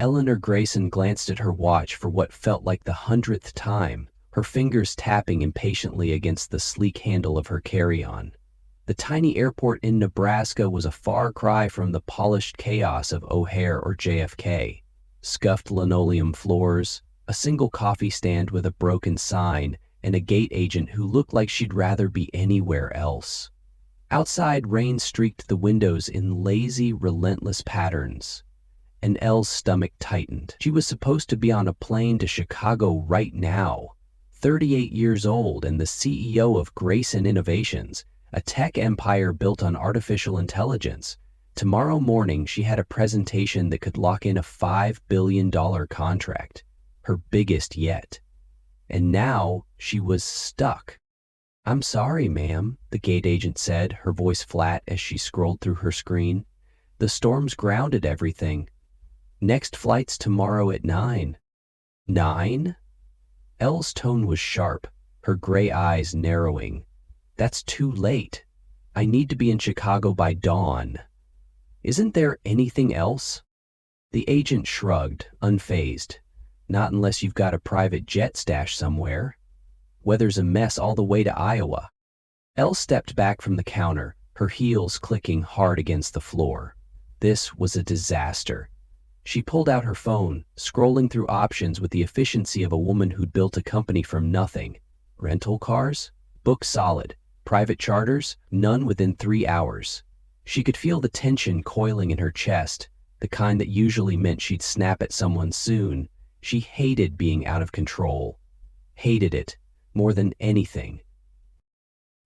Eleanor Grayson glanced at her watch for what felt like the 100th time, her fingers tapping impatiently against the sleek handle of her carry-on. The tiny airport in Nebraska was a far cry from the polished chaos of O'Hare or JFK. Scuffed linoleum floors, a single coffee stand with a broken sign, and a gate agent who looked like she'd rather be anywhere else. Outside, rain streaked the windows in lazy, relentless patterns. And Elle's stomach tightened. She was supposed to be on a plane to Chicago right now, 38 years old and the CEO of Grayson Innovations, a tech empire built on artificial intelligence. Tomorrow morning, she had a presentation that could lock in a $5 billion contract, her biggest yet. And now she was stuck. "I'm sorry, ma'am," the gate agent said, her voice flat as she scrolled through her screen. "The storm's grounded everything. Next flight's tomorrow at 9. 9? Elle's tone was sharp, her gray eyes narrowing. "That's too late. I need to be in Chicago by dawn. Isn't there anything else?" The agent shrugged, unfazed. "Not unless you've got a private jet stashed somewhere. Weather's a mess all the way to Iowa." Elle stepped back from the counter, her heels clicking hard against the floor. This was a disaster. She pulled out her phone, scrolling through options with the efficiency of a woman who'd built a company from nothing. Rental cars? Booked solid. Private charters? None within 3 hours. She could feel the tension coiling in her chest, the kind that usually meant she'd snap at someone soon. She hated being out of control. Hated it more than anything.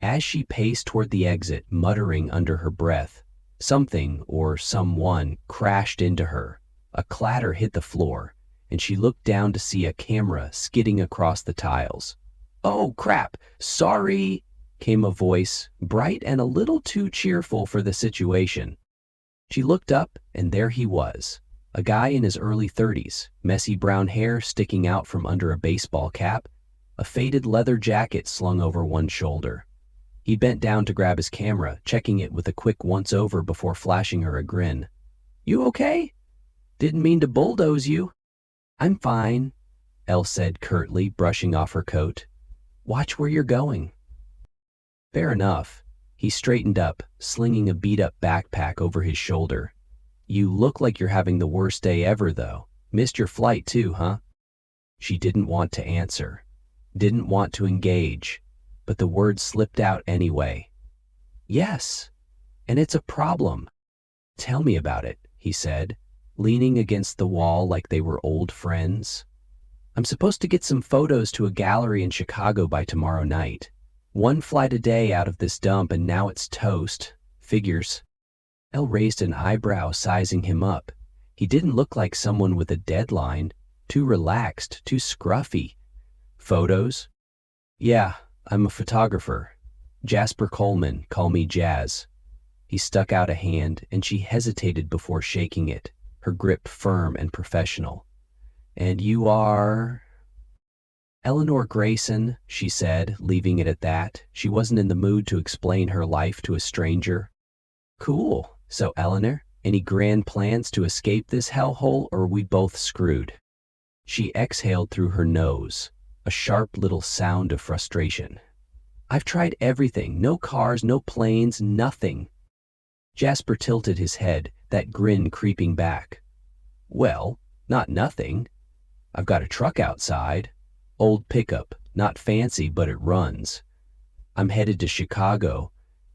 As she paced toward the exit, muttering under her breath, something or someone crashed into her. A clatter hit the floor, and she looked down to see a camera skidding across the tiles. "Oh, crap! Sorry!" came a voice, bright and a little too cheerful for the situation. She looked up, and there he was, a guy in his early 30s, messy brown hair sticking out from under a baseball cap, a faded leather jacket slung over one shoulder. He bent down to grab his camera, checking it with a quick once-over before flashing her a grin. "You okay? Didn't mean to bulldoze you." "I'm fine," Elle said curtly, brushing off her coat. "Watch where you're going." Fair enough. He straightened up, slinging a beat-up backpack over his shoulder. "You look like you're having the worst day ever, though. Missed your flight too, huh?" She didn't want to answer, didn't want to engage, but the words slipped out anyway. "Yes, and it's a problem." "Tell me about it," he said, leaning against the wall like they were old friends. "I'm supposed to get some photos to a gallery in Chicago by tomorrow night. One flight a day out of this dump and now it's toast. Figures." Elle raised an eyebrow, sizing him up. He didn't look like someone with a deadline. Too relaxed, too scruffy. "Photos?" "Yeah, I'm a photographer. Jasper Coleman, call me Jazz." He stuck out a hand, and she hesitated before shaking it, her grip firm and professional. "And you are—" "Eleanor Grayson," she said, leaving it at that. She wasn't in the mood to explain her life to a stranger. "Cool. So, Eleanor, any grand plans to escape this hellhole, or are we both screwed?" She exhaled through her nose, a sharp little sound of frustration. "I've tried everything. No cars, no planes, nothing." Jasper tilted his head, that grin creeping back. "Well, not nothing. I've got a truck outside. Old pickup, not fancy, but it runs. I'm headed to Chicago.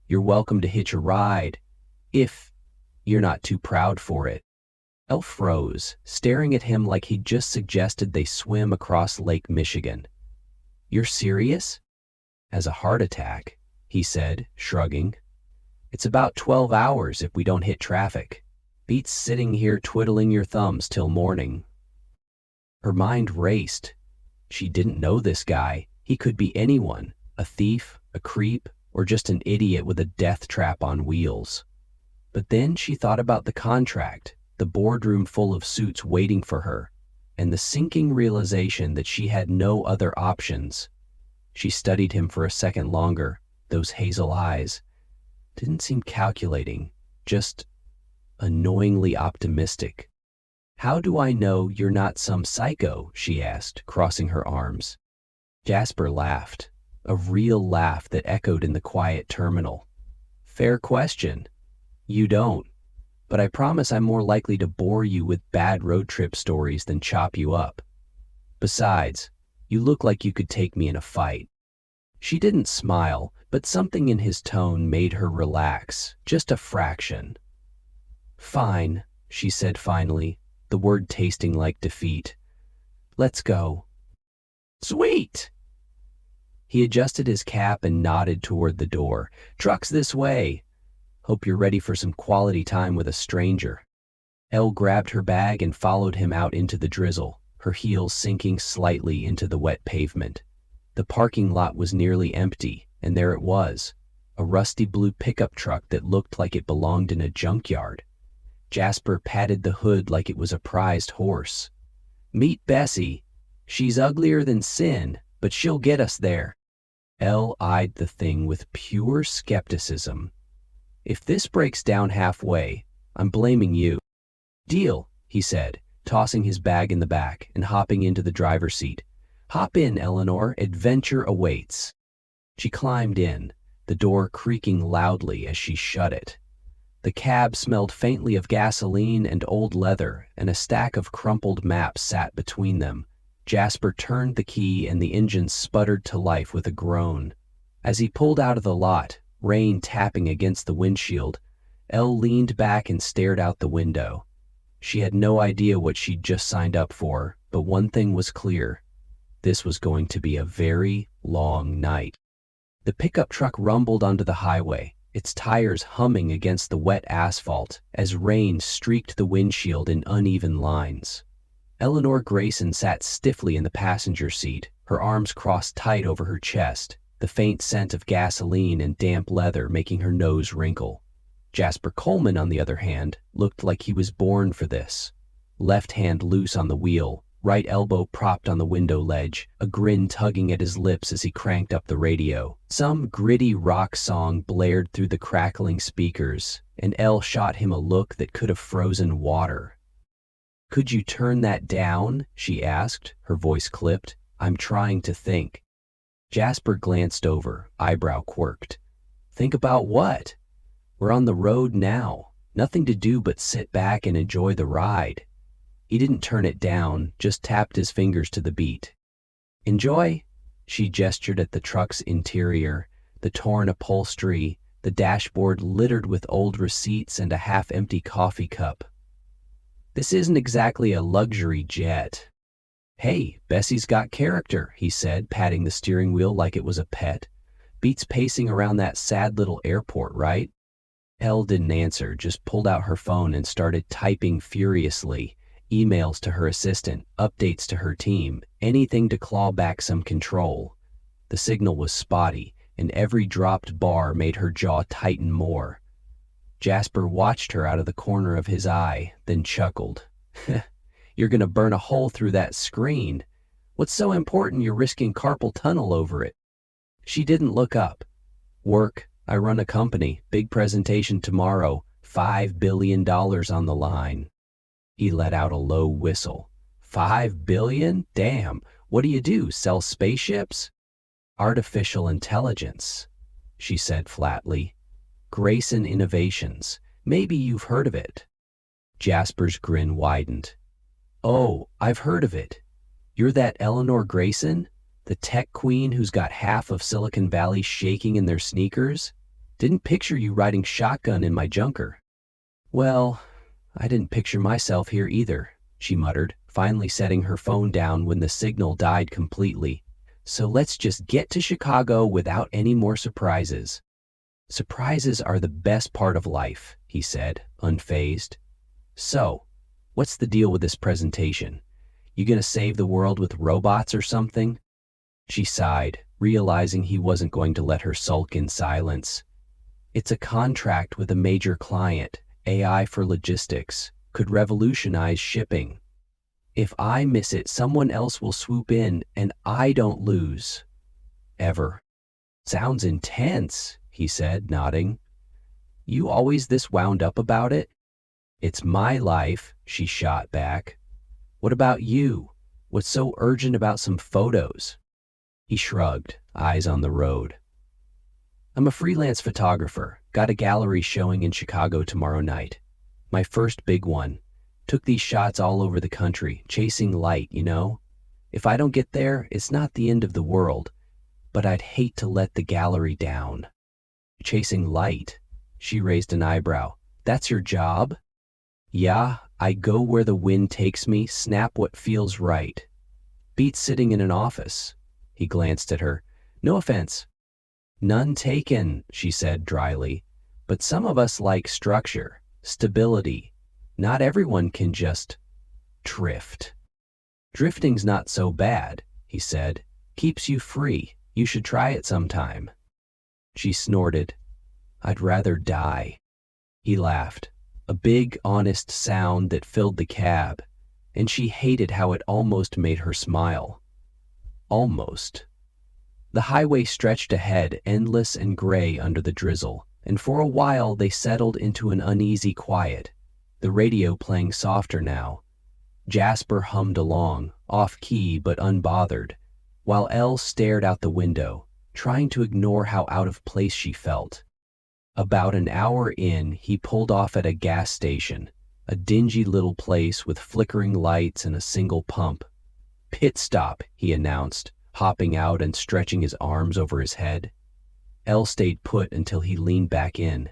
You're welcome to hitch a ride, if you're not too proud for it." Elle froze, staring at him like he'd just suggested they swim across Lake Michigan. "You're serious?" "As a heart attack," he said, shrugging. "It's about 12 hours if we don't hit traffic. Beats sitting here twiddling your thumbs till morning." Her mind raced. She didn't know this guy. He could be anyone, a thief, a creep, or just an idiot with a death trap on wheels. But then she thought about the contract, the boardroom full of suits waiting for her, and the sinking realization that she had no other options. She studied him for a second longer. Those hazel eyes didn't seem calculating, just annoyingly optimistic. How do I know you're not some psycho? She asked, crossing her arms. Jasper laughed, a real laugh that echoed in the quiet terminal. Fair question. You don't. But I promise I'm more likely to bore you with bad road trip stories than chop you up. Besides, you look like you could take me in a fight. She didn't smile, but something in his tone made her relax, just a fraction. Fine, she said finally, the word tasting like defeat. Let's go. Sweet! He adjusted his cap and nodded toward the door. Truck's this way. Hope you're ready for some quality time with a stranger. Elle grabbed her bag and followed him out into the drizzle, her heels sinking slightly into the wet pavement. The parking lot was nearly empty, and there it was, a rusty blue pickup truck that looked like it belonged in a junkyard. Jasper patted the hood like it was a prized horse. Meet Bessie. She's uglier than sin, but she'll get us there. Elle eyed the thing with pure skepticism. If this breaks down halfway, I'm blaming you. Deal, he said, tossing his bag in the back and hopping into the driver's seat. Hop in, Eleanor, adventure awaits. She climbed in, the door creaking loudly as she shut it. The cab smelled faintly of gasoline and old leather, and a stack of crumpled maps sat between them. Jasper turned the key and the engine sputtered to life with a groan. As he pulled out of the lot, rain tapping against the windshield, Elle leaned back and stared out the window. She had no idea what she'd just signed up for, but one thing was clear. This was going to be a very long night. The pickup truck rumbled onto the highway, its tires humming against the wet asphalt as rain streaked the windshield in uneven lines. Eleanor Grayson sat stiffly in the passenger seat, her arms crossed tight over her chest, the faint scent of gasoline and damp leather making her nose wrinkle. Jasper Coleman, on the other hand, looked like he was born for this. Left hand loose on the wheel, right elbow propped on the window ledge, a grin tugging at his lips as he cranked up the radio. Some gritty rock song blared through the crackling speakers, and Elle shot him a look that could have frozen water. Could you turn that down? She asked, her voice clipped. I'm trying to think. Jasper glanced over, eyebrow quirked. Think about what? We're on the road now. Nothing to do but sit back and enjoy the ride. He didn't turn it down, just tapped his fingers to the beat. Enjoy? She gestured at the truck's interior, the torn upholstery, the dashboard littered with old receipts and a half-empty coffee cup. This isn't exactly a luxury jet. Hey, Bessie's got character, he said, patting the steering wheel like it was a pet. Beats pacing around that sad little airport, right? Elle didn't answer, just pulled out her phone and started typing furiously. Emails to her assistant, updates to her team, anything to claw back some control. The signal was spotty, and every dropped bar made her jaw tighten more. Jasper watched her out of the corner of his eye, then chuckled. You're gonna burn a hole through that screen. What's so important you're risking carpal tunnel over it? She didn't look up. Work, I run a company, big presentation tomorrow, $5 billion on the line. He let out a low whistle. $5 billion? Damn, what do? Sell spaceships? Artificial intelligence, she said flatly. Grayson Innovations. Maybe you've heard of it. Jasper's grin widened. Oh, I've heard of it. You're that Eleanor Grayson? The tech queen who's got half of Silicon Valley shaking in their sneakers? Didn't picture you riding shotgun in my junker. Well, I didn't picture myself here either, she muttered, finally setting her phone down when the signal died completely. So let's just get to Chicago without any more surprises. Surprises are the best part of life, he said, unfazed. So, what's the deal with this presentation? You gonna save the world with robots or something? She sighed, realizing he wasn't going to let her sulk in silence. It's a contract with a major client, AI for logistics, could revolutionize shipping. If I miss it, someone else will swoop in and I don't lose. Ever. Sounds intense, he said, nodding. You always this wound up about it? It's my life, she shot back. What about you? What's so urgent about some photos? He shrugged, eyes on the road. I'm a freelance photographer. Got a gallery showing in Chicago tomorrow night. My first big one. Took these shots all over the country, chasing light, you know? If I don't get there, it's not the end of the world, but I'd hate to let the gallery down. Chasing light? She raised an eyebrow. That's your job? Yeah, I go where the wind takes me, snap what feels right. Beats sitting in an office. He glanced at her. No offense. None taken, she said dryly. But some of us like structure, stability. Not everyone can just drift. Drifting's not so bad, he said. Keeps you free. You should try it sometime. She snorted. I'd rather die. He laughed, a big, honest sound that filled the cab, and she hated how it almost made her smile. Almost. The highway stretched ahead, endless and gray under the drizzle, and for a while they settled into an uneasy quiet, the radio playing softer now. Jasper hummed along, off-key but unbothered, while Elle stared out the window, trying to ignore how out of place she felt. About an hour in, he pulled off at a gas station, a dingy little place with flickering lights and a single pump. Pit stop, he announced, hopping out and stretching his arms over his head. Elle stayed put until he leaned back in.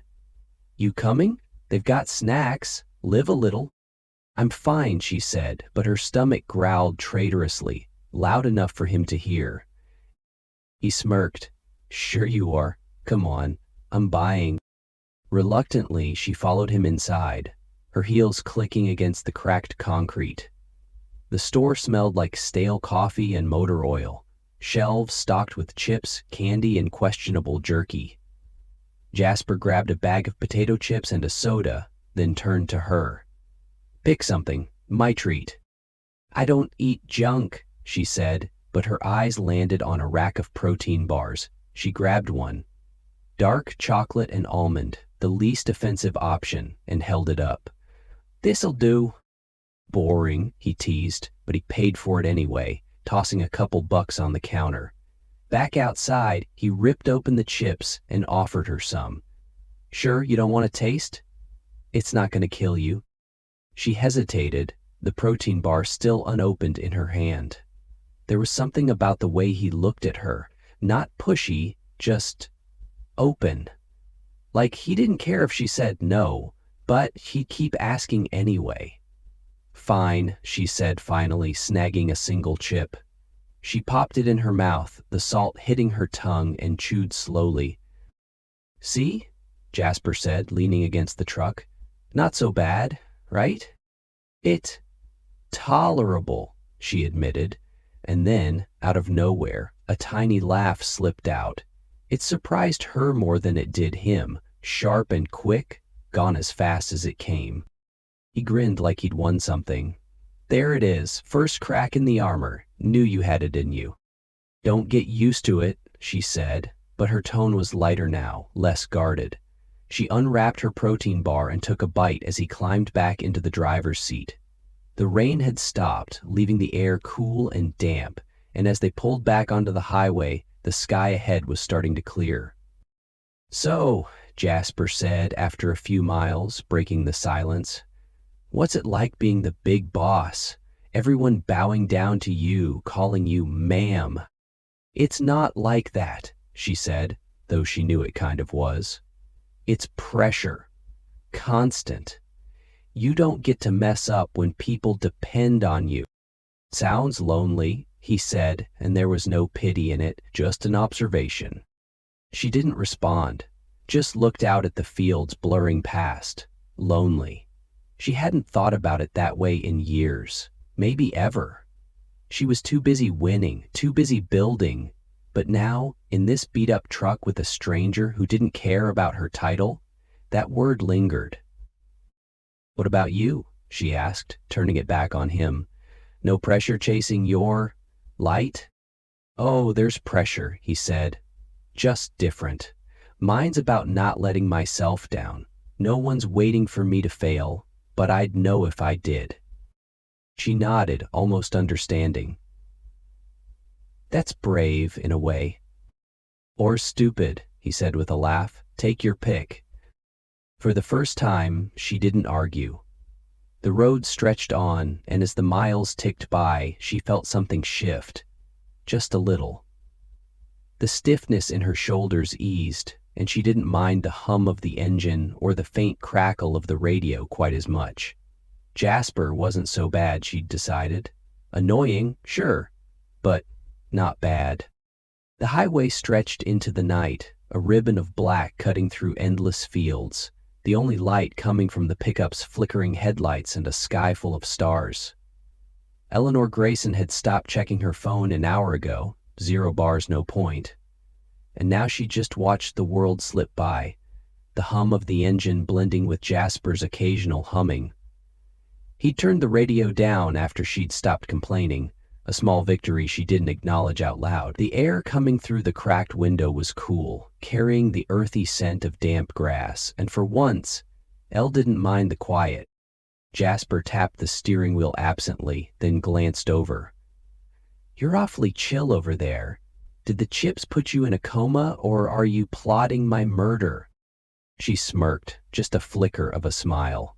You coming? They've got snacks. Live a little. I'm fine, she said, but her stomach growled traitorously, loud enough for him to hear. He smirked. Sure you are. Come on. I'm buying. Reluctantly, she followed him inside, her heels clicking against the cracked concrete. The store smelled like stale coffee and motor oil, shelves stocked with chips, candy, and questionable jerky. Jasper grabbed a bag of potato chips and a soda, then turned to her. Pick something, my treat. I don't eat junk, she said, but her eyes landed on a rack of protein bars. She grabbed one. Dark chocolate and almond, the least offensive option, and held it up. This'll do. Boring, he teased, but he paid for it anyway, tossing a couple bucks on the counter. Back outside, he ripped open the chips and offered her some. Sure you don't want to taste? It's not going to kill you. She hesitated, the protein bar still unopened in her hand. There was something about the way he looked at her, not pushy, just open. Like he didn't care if she said no, but he'd keep asking anyway. Fine, she said finally, snagging a single chip. She popped it in her mouth, the salt hitting her tongue, and chewed slowly. See? Jasper said, leaning against the truck. Not so bad, right? It tolerable, she admitted, and then, out of nowhere, a tiny laugh slipped out. It surprised her more than it did him, sharp and quick, gone as fast as it came. He grinned like he'd won something. There it is, first crack in the armor. Knew you had it in you. Don't get used to it, she said, but her tone was lighter now, less guarded. She unwrapped her protein bar and took a bite as he climbed back into the driver's seat. The rain had stopped, leaving the air cool and damp, and as they pulled back onto the highway, the sky ahead was starting to clear. So, Jasper said after a few miles, breaking the silence, what's it like being the big boss? Everyone bowing down to you, calling you ma'am. It's not like that, she said, though she knew it kind of was. It's pressure. Constant. You don't get to mess up when people depend on you. Sounds lonely, he said, and there was no pity in it, just an observation. She didn't respond, just looked out at the fields blurring past. Lonely. She hadn't thought about it that way in years, maybe ever. She was too busy winning, too busy building, but now, in this beat-up truck with a stranger who didn't care about her title, that word lingered. What about you? She asked, turning it back on him. No pressure chasing your light? Oh, there's pressure, he said. Just different. Mine's about not letting myself down. No one's waiting for me to fail. but I'd know if I did." She nodded, almost understanding. "That's brave, in a way." "Or stupid," he said with a laugh. "Take your pick." For the first time, she didn't argue. The road stretched on, and as the miles ticked by, she felt something shift. Just a little. The stiffness in her shoulders eased, and she didn't mind the hum of the engine or the faint crackle of the radio quite as much. Jasper wasn't so bad, she'd decided. Annoying, sure, but not bad. The highway stretched into the night, a ribbon of black cutting through endless fields, the only light coming from the pickup's flickering headlights and a sky full of stars. Eleanor Grayson had stopped checking her phone an hour ago, 0 bars, no point. And now she just watched the world slip by, the hum of the engine blending with Jasper's occasional humming. He'd turned the radio down after she'd stopped complaining, a small victory she didn't acknowledge out loud. The air coming through the cracked window was cool, carrying the earthy scent of damp grass, and for once, Elle didn't mind the quiet. Jasper tapped the steering wheel absently, then glanced over. "You're awfully chill over there. Did the chips put you in a coma, or are you plotting my murder?" She smirked, just a flicker of a smile.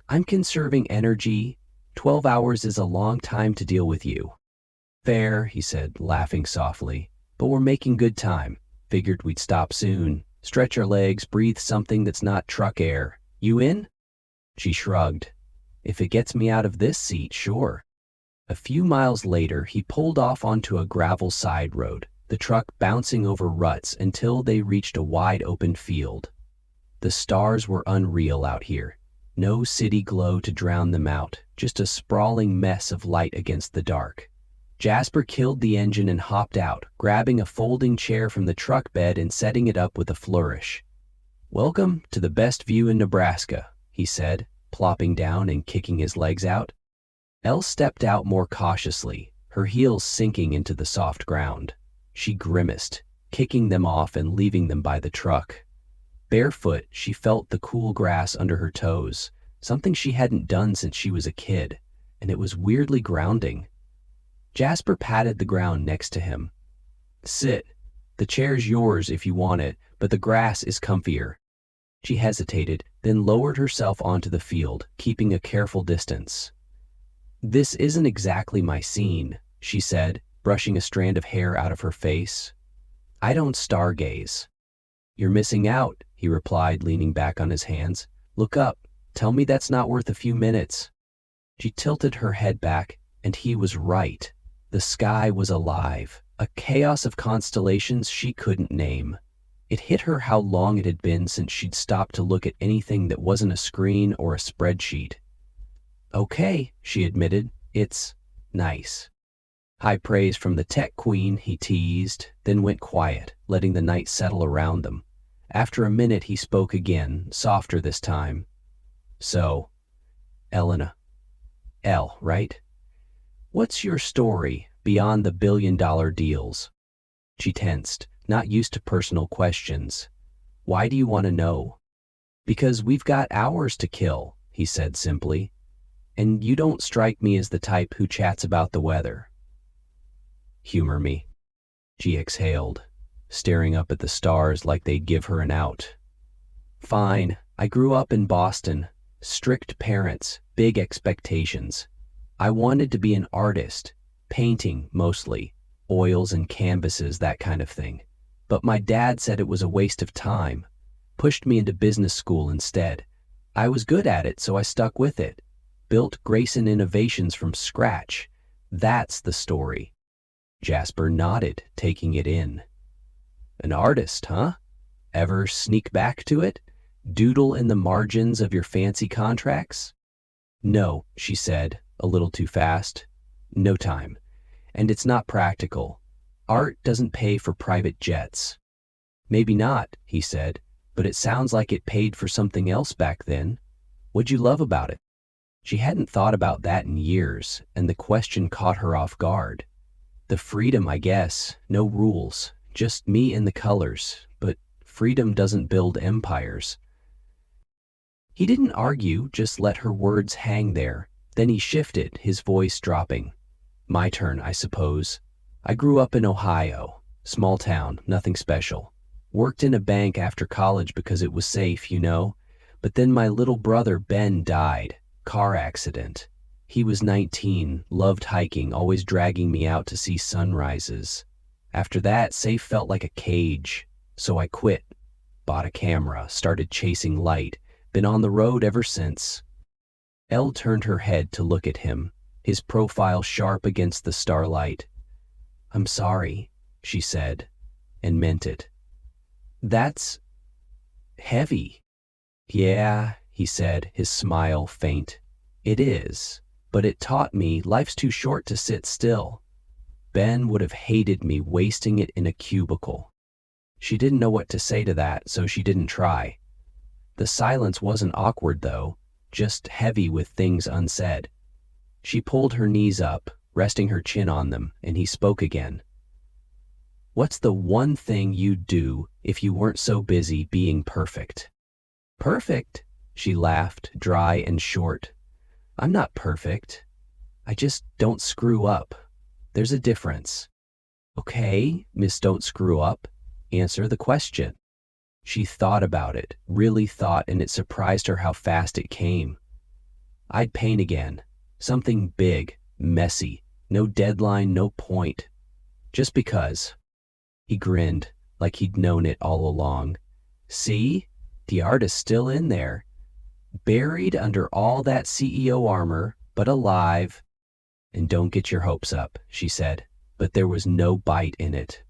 "I'm conserving energy. 12 hours is a long time to deal with you." "Fair," he said, laughing softly. "But we're making good time. Figured we'd stop soon, stretch our legs, breathe something that's not truck air. You in?" She shrugged. "If it gets me out of this seat, sure." A few miles later, he pulled off onto a gravel side road, the truck bouncing over ruts until they reached a wide open field. The stars were unreal out here. No city glow to drown them out, just a sprawling mess of light against the dark. Jasper killed the engine and hopped out, grabbing a folding chair from the truck bed and setting it up with a flourish. "Welcome to the best view in Nebraska," he said, plopping down and kicking his legs out. Elle stepped out more cautiously, her heels sinking into the soft ground. She grimaced, kicking them off and leaving them by the truck. Barefoot, she felt the cool grass under her toes, something she hadn't done since she was a kid, and it was weirdly grounding. Jasper patted the ground next to him. "Sit. The chair's yours if you want it, but the grass is comfier." She hesitated, then lowered herself onto the field, keeping a careful distance. "This isn't exactly my scene," she said, brushing a strand of hair out of her face. "I don't stargaze." "You're missing out," he replied, leaning back on his hands. "Look up. Tell me that's not worth a few minutes." She tilted her head back, and he was right. The sky was alive, a chaos of constellations she couldn't name. It hit her how long it had been since she'd stopped to look at anything that wasn't a screen or a spreadsheet. "Okay," she admitted, "it's nice." High praise from the tech queen, he teased, then went quiet, letting the night settle around them. After a minute, he spoke again, softer this time. "So, Elena, Elle, right? What's your story beyond the billion-dollar deals?" She tensed, not used to personal questions. "Why do you want to know?" "Because we've got hours to kill," he said simply. "And you don't strike me as the type who chats about the weather." "Humor me." She exhaled, staring up at the stars like they'd give her an out. "Fine. I grew up in Boston. Strict parents, big expectations. I wanted to be an artist, painting mostly, oils and canvases, that kind of thing. But my dad said it was a waste of time, pushed me into business school instead. I was good at it, so I stuck with it. Built Grayson Innovations from scratch. That's the story." Jasper nodded, taking it in. "An artist, huh? Ever sneak back to it? Doodle in the margins of your fancy contracts?" "No," she said, a little too fast. "No time. And it's not practical. Art doesn't pay for private jets." "Maybe not," he said, "but it sounds like it paid for something else back then. What'd you love about it?" She hadn't thought about that in years, and the question caught her off guard. "The freedom, I guess. No rules. Just me and the colors. But freedom doesn't build empires." He didn't argue, just let her words hang there. Then he shifted, his voice dropping. My turn, I suppose. I grew up in Ohio. Small town, nothing special. Worked in a bank after college because it was safe, you know. But then my little brother Ben died. Car accident. He was 19, loved hiking, always dragging me out to see sunrises. After that, safe felt like a cage. So I quit. Bought a camera, started chasing light. Been on the road ever since. Elle turned her head to look at him, his profile sharp against the starlight. I'm sorry, she said, and meant it. That's heavy. Yeah, he said, his smile faint. It is, but it taught me life's too short to sit still. Ben would have hated me wasting it in a cubicle. She didn't know what to say to that, so she didn't try. The silence wasn't awkward, though, just heavy with things unsaid. She pulled her knees up, resting her chin on them, and he spoke again. What's the one thing you'd do if you weren't so busy being perfect? Perfect? She laughed, dry and short. I'm not perfect. I just don't screw up. There's a difference. Okay, Miss Don't Screw Up. Answer the question. She thought about it, really thought, and it surprised her how fast it came. I'd paint again. Something big, messy. No deadline, no point. Just because. He grinned, like he'd known it all along. See? The artist's still in there. Buried under all that CEO armor, but alive. And don't get your hopes up, she said, but there was no bite in it.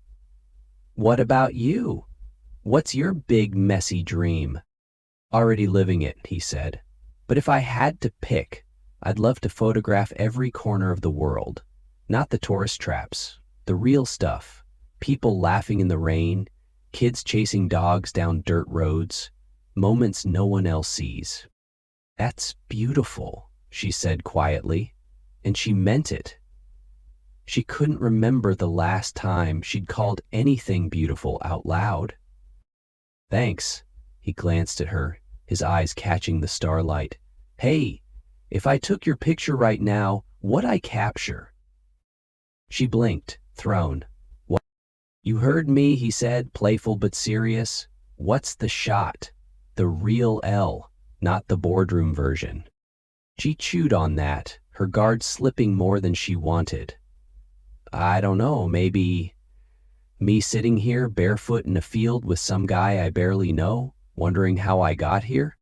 What about you? What's your big, messy dream? Already living it, he said. But if I had to pick, I'd love to photograph every corner of the world. Not the tourist traps, the real stuff. People laughing in the rain, kids chasing dogs down dirt roads, moments no one else sees. That's beautiful, she said quietly, and she meant it. She couldn't remember the last time she'd called anything beautiful out loud. Thanks, he glanced at her, his eyes catching the starlight. Hey, if I took your picture right now, what'd I capture? She blinked, thrown. What? You heard me, he said, playful but serious. What's the shot? The real Elle, not the boardroom version. She chewed on that, her guard slipping more than she wanted. I don't know, maybe me sitting here barefoot in a field with some guy I barely know, wondering how I got here?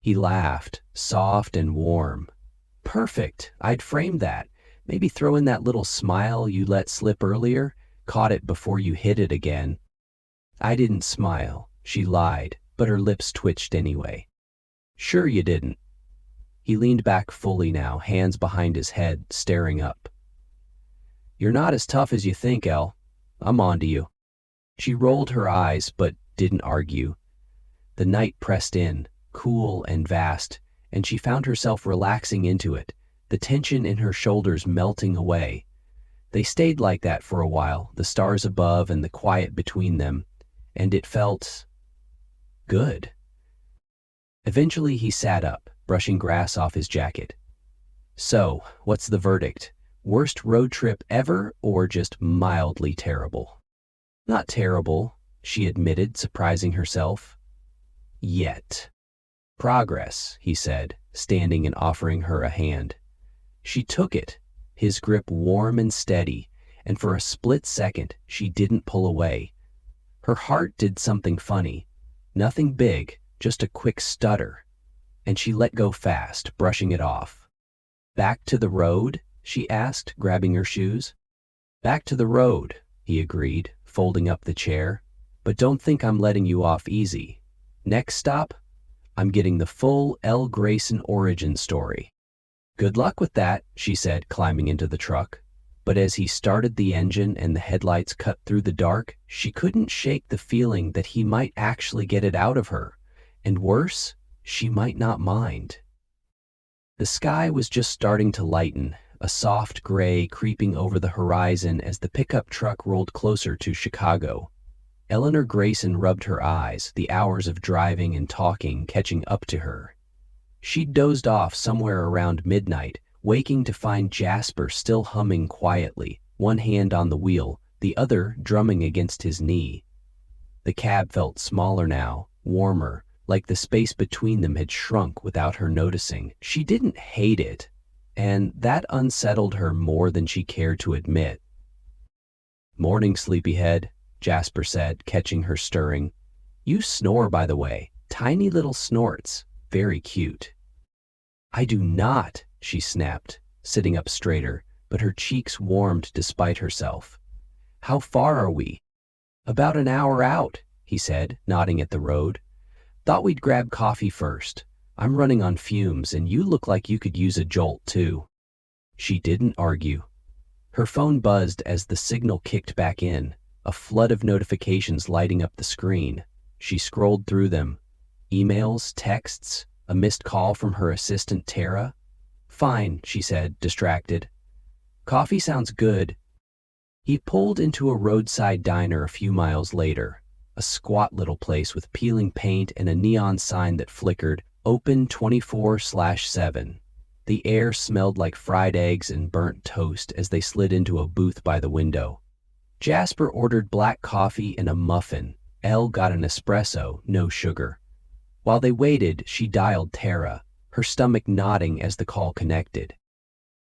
He laughed, soft and warm. Perfect, I'd frame that. Maybe throw in that little smile you let slip earlier, caught it before you hit it again. I didn't smile, she lied, but her lips twitched anyway. Sure you didn't. He leaned back fully now, hands behind his head, staring up. You're not as tough as you think, Elle. I'm onto you. She rolled her eyes, but didn't argue. The night pressed in, cool and vast, and she found herself relaxing into it, the tension in her shoulders melting away. They stayed like that for a while, the stars above and the quiet between them, and it felt good. Eventually he sat up, brushing grass off his jacket. So, what's the verdict? Worst road trip ever, or just mildly terrible? Not terrible, she admitted, surprising herself. Yet. Progress, he said, standing and offering her a hand. She took it, his grip warm and steady, and for a split second she didn't pull away. Her heart did something funny. Nothing big, just a quick stutter. And she let go fast, brushing it off. Back to the road? She asked, grabbing her shoes. Back to the road, he agreed, folding up the chair. But don't think I'm letting you off easy. Next stop, I'm getting the full Elle Grayson origin story. Good luck with that, she said, climbing into the truck. But as he started the engine and the headlights cut through the dark, she couldn't shake the feeling that he might actually get it out of her. And worse, she might not mind. The sky was just starting to lighten, a soft gray creeping over the horizon as the pickup truck rolled closer to Chicago. Eleanor Grayson rubbed her eyes, the hours of driving and talking catching up to her. She dozed off somewhere around midnight, waking to find Jasper still humming quietly, one hand on the wheel, the other drumming against his knee. The cab felt smaller now, warmer, like the space between them had shrunk without her noticing. She didn't hate it, and that unsettled her more than she cared to admit. "Morning, sleepyhead," Jasper said, catching her stirring. "You snore, by the way. Tiny little snorts. Very cute." "I do not," she snapped, sitting up straighter, but her cheeks warmed despite herself. "How far are we?" "About an hour out," he said, nodding at the road. "Thought we'd grab coffee first. I'm running on fumes, and you look like you could use a jolt, too." She didn't argue. Her phone buzzed as the signal kicked back in, a flood of notifications lighting up the screen. She scrolled through them. Emails, texts, a missed call from her assistant Tara. "Fine," she said, distracted. "Coffee sounds good." He pulled into a roadside diner a few miles later, a squat little place with peeling paint and a neon sign that flickered, "Open 24/7. The air smelled like fried eggs and burnt toast as they slid into a booth by the window. Jasper ordered black coffee and a muffin. Elle got an espresso, no sugar. While they waited, she dialed Tara, her stomach nodding as the call connected.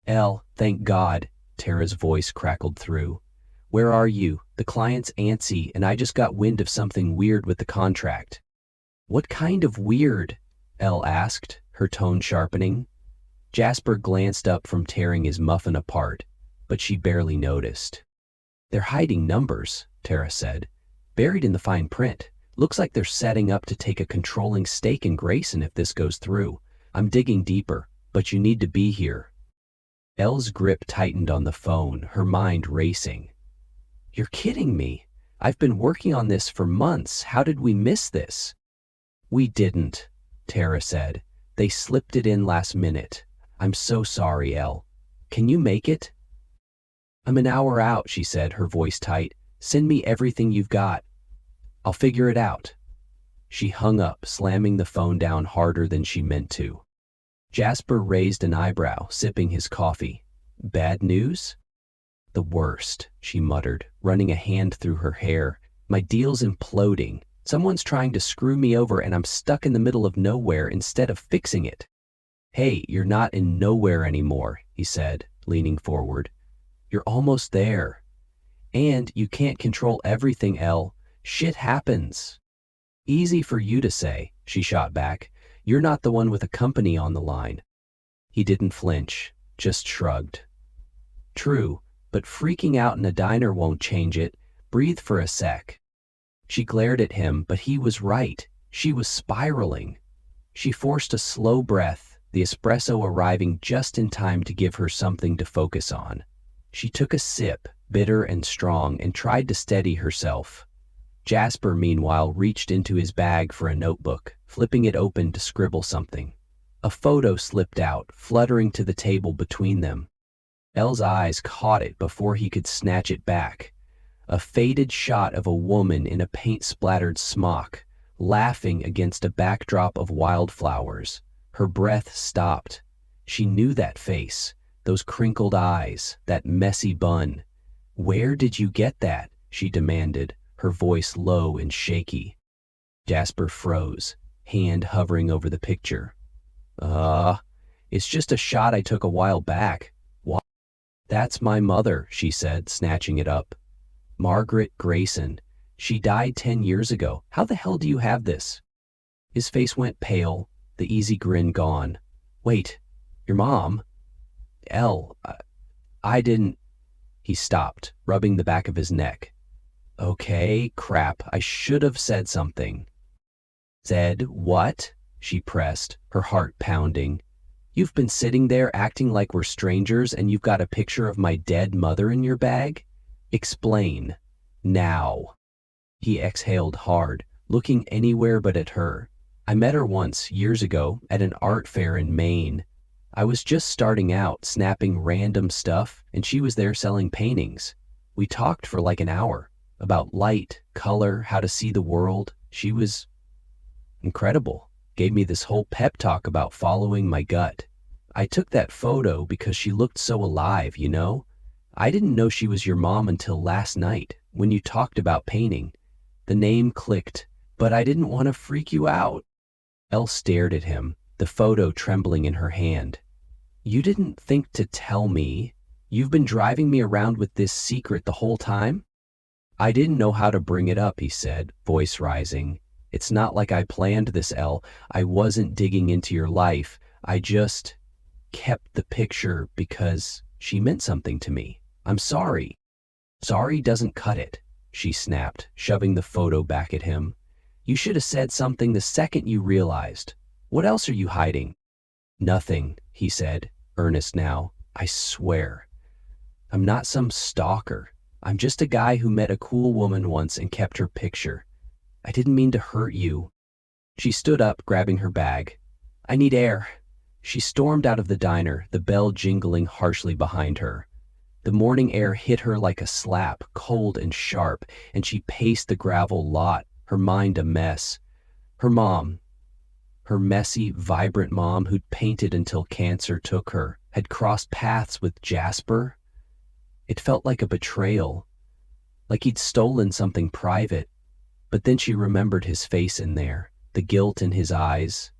"Elle, thank God," Tara's voice crackled through. "Where are you? The client's antsy, and I just got wind of something weird with the contract." "What kind of weird?" Elle asked, her tone sharpening. Jasper glanced up from tearing his muffin apart, but she barely noticed. "They're hiding numbers," Tara said. "Buried in the fine print. Looks like they're setting up to take a controlling stake in Grayson if this goes through. I'm digging deeper, but you need to be here." Elle's grip tightened on the phone, her mind racing. "You're kidding me. I've been working on this for months. How did we miss this?" "We didn't," Tara said. "They slipped it in last minute. I'm so sorry, Elle. Can you make it?" "I'm an hour out," she said, her voice tight. "Send me everything you've got. I'll figure it out." She hung up, slamming the phone down harder than she meant to. Jasper raised an eyebrow, sipping his coffee. "Bad news?" "The worst," she muttered, running a hand through her hair. "My deal's imploding. Someone's trying to screw me over and I'm stuck in the middle of nowhere instead of fixing it." "Hey, you're not in nowhere anymore," he said, leaning forward. "You're almost there. And you can't control everything, Elle. Shit happens." "Easy for you to say," she shot back. "You're not the one with a company on the line." He didn't flinch, just shrugged. "True, but freaking out in a diner won't change it. Breathe for a sec." She glared at him, but he was right. She was spiraling. She forced a slow breath, the espresso arriving just in time to give her something to focus on. She took a sip, bitter and strong, and tried to steady herself. Jasper, meanwhile, reached into his bag for a notebook, flipping it open to scribble something. A photo slipped out, fluttering to the table between them. Elle's eyes caught it before he could snatch it back. A faded shot of a woman in a paint-splattered smock, laughing against a backdrop of wildflowers. Her breath stopped. She knew that face, those crinkled eyes, that messy bun. "Where did you get that?" she demanded, her voice low and shaky. Jasper froze, hand hovering over the picture. It's just a shot I took a while back." "What?" "That's my mother," she said, snatching it up. "Margaret Grayson. She died 10 years ago. How the hell do you have this?" His face went pale, the easy grin gone. "Wait, your mom?" "Elle, I didn't..." He stopped, rubbing the back of his neck. "Okay, crap, I should have said something." "Said what?" she pressed, her heart pounding. "You've been sitting there acting like we're strangers and you've got a picture of my dead mother in your bag? Explain. Now." He exhaled hard, looking anywhere but at her. "I met her once, years ago, at an art fair in Maine. I was just starting out, snapping random stuff, and she was there selling paintings. We talked for like an hour, about light, color, how to see the world. She was incredible." Gave me this whole pep talk about following my gut. I took that photo because she looked so alive, you know? I didn't know she was your mom until last night, when you talked about painting. The name clicked, but I didn't want to freak you out." Elle stared at him, the photo trembling in her hand. "You didn't think to tell me? You've been driving me around with this secret the whole time?" "I didn't know how to bring it up," he said, voice rising. "It's not like I planned this, Elle. I wasn't digging into your life. I just kept the picture because she meant something to me. I'm sorry." "Sorry doesn't cut it," she snapped, shoving the photo back at him. "You should have said something the second you realized. What else are you hiding?" "Nothing," he said, earnest now. "I swear. I'm not some stalker. I'm just a guy who met a cool woman once and kept her picture. I didn't mean to hurt you." She stood up, grabbing her bag. "I need air." She stormed out of the diner, the bell jingling harshly behind her. The morning air hit her like a slap, cold and sharp, and she paced the gravel lot, her mind a mess. Her mom, her messy, vibrant mom who'd painted until cancer took her, had crossed paths with Jasper. It felt like a betrayal, like he'd stolen something private. But then she remembered his face in there, the guilt in his eyes,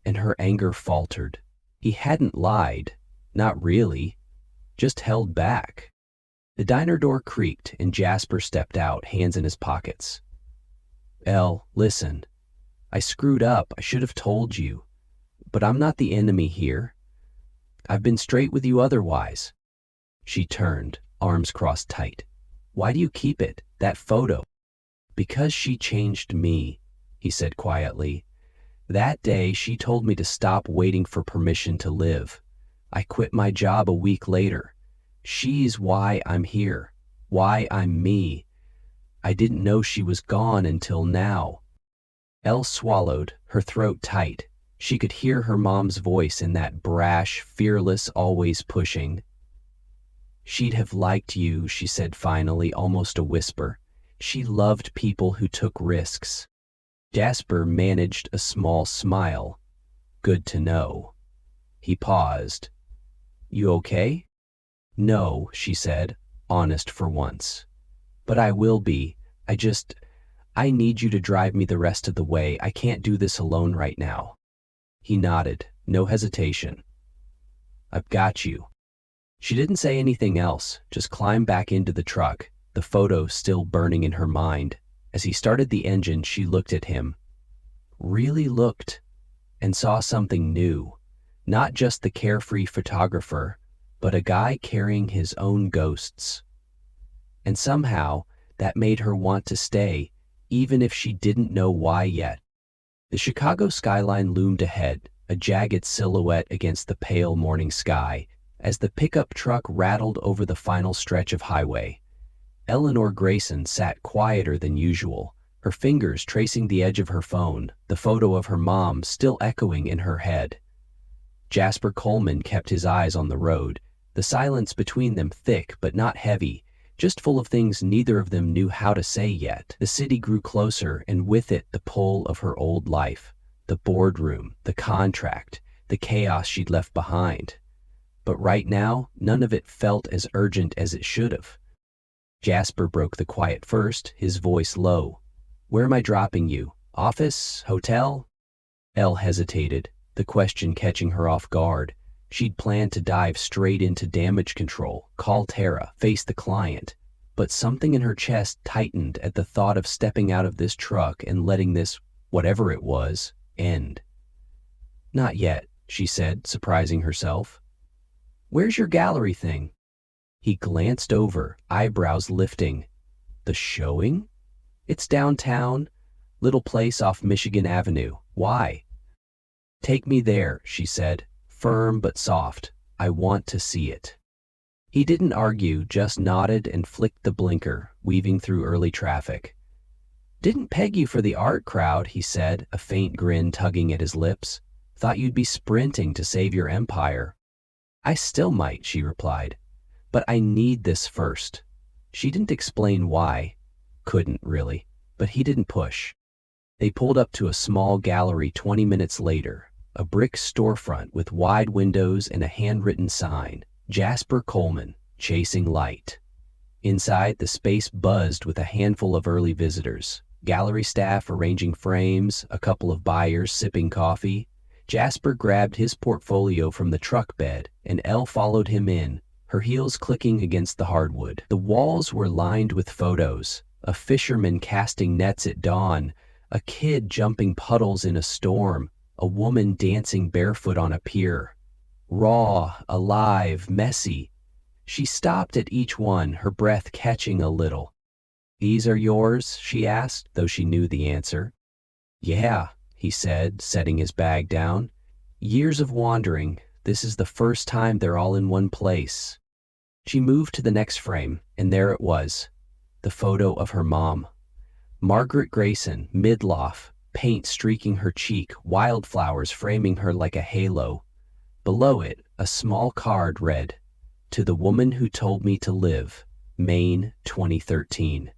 and her anger faltered. He hadn't lied, not really, just held back. The diner door creaked and Jasper stepped out, hands in his pockets. "Elle, listen. I screwed up. I should have told you. But I'm not the enemy here. I've been straight with you otherwise." She turned, arms crossed tight. "Why do you keep it, that photo?" "Because she changed me," he said quietly. "That day she told me to stop waiting for permission to live. I quit my job a week later. She's why I'm here, why I'm me. I didn't know she was gone until now." Elle swallowed, her throat tight. She could hear her mom's voice in that brash, fearless, always pushing. "She'd have liked you," she said finally, almost a whisper. "She loved people who took risks." Jasper managed a small smile. "Good to know." He paused. "You okay?" "No," she said, honest for once. "But I will be. I need you to drive me the rest of the way. I can't do this alone right now." He nodded, no hesitation. "I've got you." She didn't say anything else, just climbed back into the truck, the photo still burning in her mind. As he started the engine, she looked at him. Really looked, and saw something new. Not just the carefree photographer, but a guy carrying his own ghosts. And somehow, that made her want to stay, even if she didn't know why yet. The Chicago skyline loomed ahead, a jagged silhouette against the pale morning sky, as the pickup truck rattled over the final stretch of highway. Eleanor Grayson sat quieter than usual, her fingers tracing the edge of her phone, the photo of her mom still echoing in her head. Jasper Coleman kept his eyes on the road, the silence between them thick but not heavy, just full of things neither of them knew how to say yet. The city grew closer, and with it the pull of her old life, the boardroom, the contract, the chaos she'd left behind. But right now, none of it felt as urgent as it should have. Jasper broke the quiet first, his voice low. "Where am I dropping you? Office? Hotel?" Elle hesitated, the question catching her off guard. She'd planned to dive straight into damage control, call Tara, face the client. But something in her chest tightened at the thought of stepping out of this truck and letting this, whatever it was, end. "Not yet," she said, surprising herself. "Where's your gallery thing?" He glanced over, eyebrows lifting. "The showing? It's downtown, little place off Michigan Avenue. Why?" "Take me there," she said, firm but soft. "I want to see it." He didn't argue, just nodded and flicked the blinker, weaving through early traffic. "Didn't peg you for the art crowd," he said, a faint grin tugging at his lips. "Thought you'd be sprinting to save your empire." "I still might," she replied. "But I need this first." She didn't explain why. Couldn't, really. But he didn't push. They pulled up to a small gallery 20 minutes later, a brick storefront with wide windows and a handwritten sign, Jasper Coleman, Chasing Light. Inside, the space buzzed with a handful of early visitors, gallery staff arranging frames, a couple of buyers sipping coffee. Jasper grabbed his portfolio from the truck bed, and Elle followed him in, her heels clicking against the hardwood. The walls were lined with photos, a fisherman casting nets at dawn, a kid jumping puddles in a storm, a woman dancing barefoot on a pier. Raw, alive, messy. She stopped at each one, her breath catching a little. "These are yours?" she asked, though she knew the answer. "Yeah," he said, setting his bag down. "Years of wandering. This is the first time they're all in one place." She moved to the next frame, and there it was, the photo of her mom. Margaret Grayson, midlife, paint streaking her cheek, wildflowers framing her like a halo. Below it, a small card read, "To the woman who told me to live, Maine, 2013.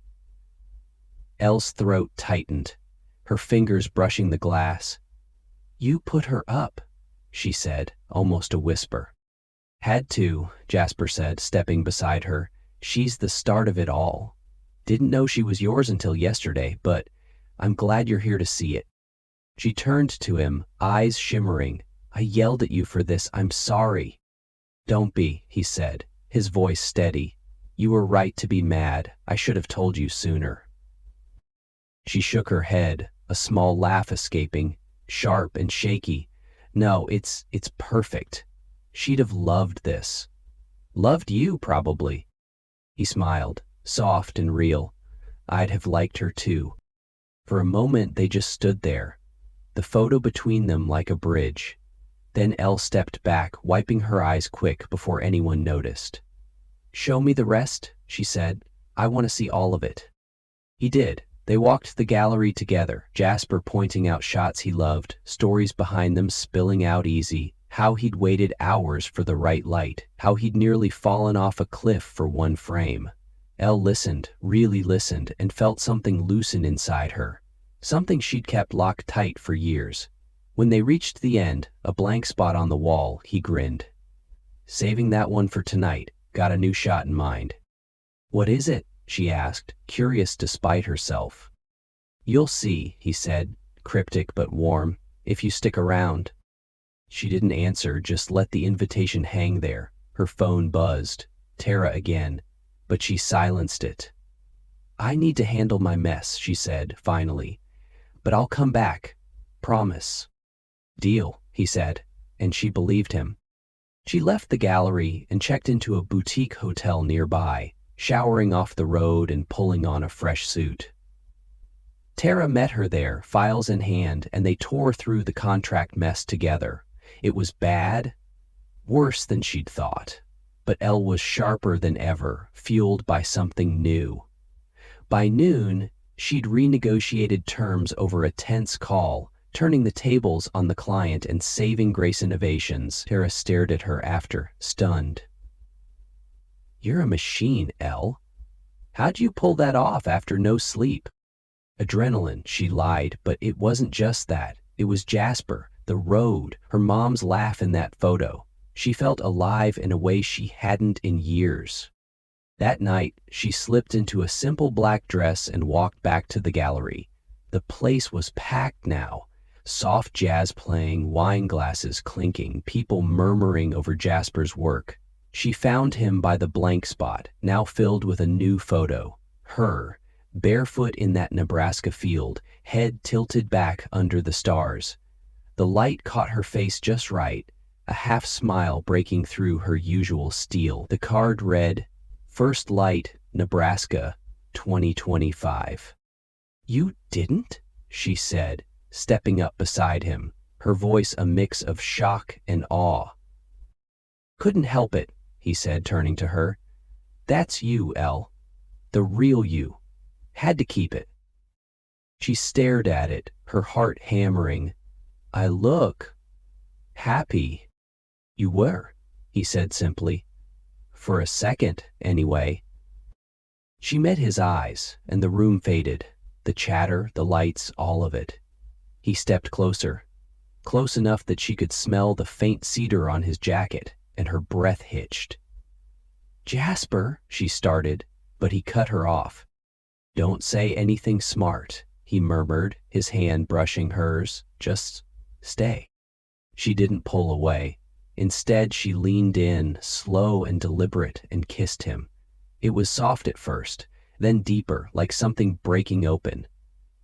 Elle's throat tightened, her fingers brushing the glass. "You put her up," she said, almost a whisper. "Had to," Jasper said, stepping beside her. "She's the start of it all. Didn't know she was yours until yesterday, but I'm glad you're here to see it." She turned to him, eyes shimmering. "I yelled at you for this. I'm sorry." "Don't be," he said, his voice steady. "You were right to be mad. I should have told you sooner." She shook her head, a small laugh escaping, sharp and shaky. "No, it's perfect. She'd have loved this. Loved you, probably." He smiled, soft and real. "I'd have liked her too." For a moment they just stood there, the photo between them like a bridge. Then Elle stepped back, wiping her eyes quick before anyone noticed. "Show me the rest," she said. "I want to see all of it." He did. They walked the gallery together, Jasper pointing out shots he loved, stories behind them spilling out easy, how he'd waited hours for the right light, how he'd nearly fallen off a cliff for one frame. Elle listened, really listened, and felt something loosen inside her, something she'd kept locked tight for years. When they reached the end, a blank spot on the wall, he grinned. "Saving that one for tonight, got a new shot in mind." "What is it?" she asked, curious despite herself. "You'll see," he said, cryptic but warm, "if you stick around." She didn't answer, just let the invitation hang there. Her phone buzzed. Tara again, but she silenced it. "I need to handle my mess," she said, finally. "But I'll come back. Promise." "Deal," he said, and she believed him. She left the gallery and checked into a boutique hotel nearby, showering off the road and pulling on a fresh suit. Tara met her there, files in hand, and they tore through the contract mess together. It was bad, worse than she'd thought, but Elle was sharper than ever, fueled by something new. By noon, she'd renegotiated terms over a tense call, turning the tables on the client and saving Grace Innovations. Tara stared at her after, stunned. "You're a machine, Elle. How'd you pull that off after no sleep?" "Adrenaline," she lied, but it wasn't just that. It was Jasper, the road, her mom's laugh in that photo. She felt alive in a way she hadn't in years. That night, she slipped into a simple black dress and walked back to the gallery. The place was packed now. Soft jazz playing, wine glasses clinking, people murmuring over Jasper's work. She found him by the blank spot, now filled with a new photo. Her, barefoot in that Nebraska field, head tilted back under the stars. The light caught her face just right, a half smile breaking through her usual steel. The card read, "First Light, Nebraska, 2025. "You didn't?" she said, stepping up beside him, her voice a mix of shock and awe. "Couldn't help it," he said, turning to her. "That's you, Elle. The real you. Had to keep it." She stared at it, her heart hammering. "I look happy." "You were," he said simply. "For a second, anyway." She met his eyes, and the room faded. The chatter, the lights, all of it. He stepped closer, close enough that she could smell the faint cedar on his jacket, and her breath hitched. "Jasper," she started, but he cut her off. "Don't say anything smart," he murmured, his hand brushing hers. "Just stay." She didn't pull away. Instead, she leaned in, slow and deliberate, and kissed him. It was soft at first, then deeper, like something breaking open.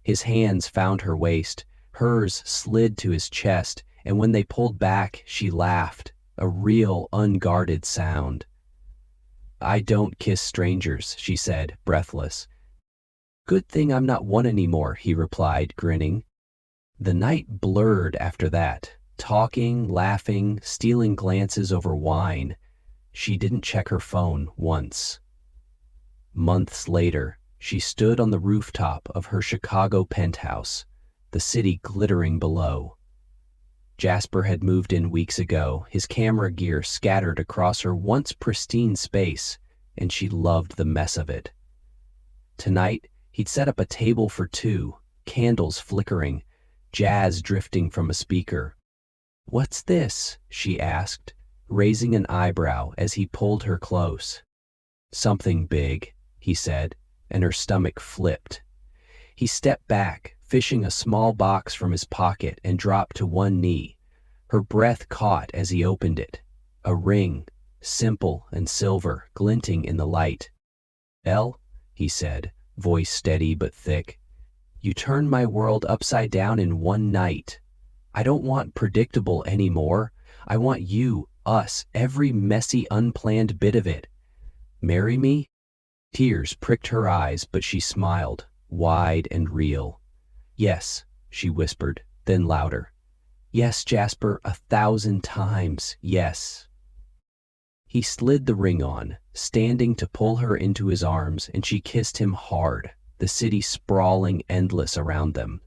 His hands found her waist, hers slid to his chest, and when they pulled back, she laughed, a real, unguarded sound. "I don't kiss strangers," she said, breathless. "Good thing I'm not one anymore," he replied, grinning. The night blurred after that, talking, laughing, stealing glances over wine. She didn't check her phone once. Months later, she stood on the rooftop of her Chicago penthouse, the city glittering below. Jasper had moved in weeks ago, his camera gear scattered across her once pristine space, and she loved the mess of it. Tonight, he'd set up a table for two, candles flickering, jazz drifting from a speaker. "What's this?" she asked, raising an eyebrow as he pulled her close. "Something big," he said, and her stomach flipped. He stepped back, fishing a small box from his pocket, and dropped to one knee. Her breath caught as he opened it. A ring, simple and silver, glinting in the light. "Elle," he said, voice steady but thick, "you turned my world upside down in one night. I don't want predictable anymore. I want you, us, every messy, unplanned bit of it. Marry me?" Tears pricked her eyes, but she smiled, wide and real. "Yes," she whispered, then louder. "Yes, Jasper, 1,000 times, yes." He slid the ring on, standing to pull her into his arms, and she kissed him hard, the city sprawling endless around them.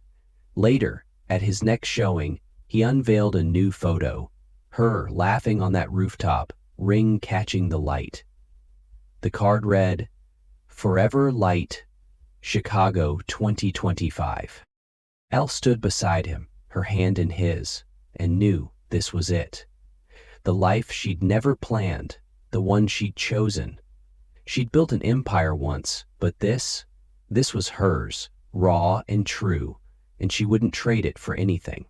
Later, at his next showing, he unveiled a new photo, her laughing on that rooftop, ring catching the light. The card read, "Forever Light, Chicago 2025. Elle stood beside him, her hand in his, and knew this was it. The life she'd never planned, the one she'd chosen. She'd built an empire once, but this was hers, raw and true, and she wouldn't trade it for anything.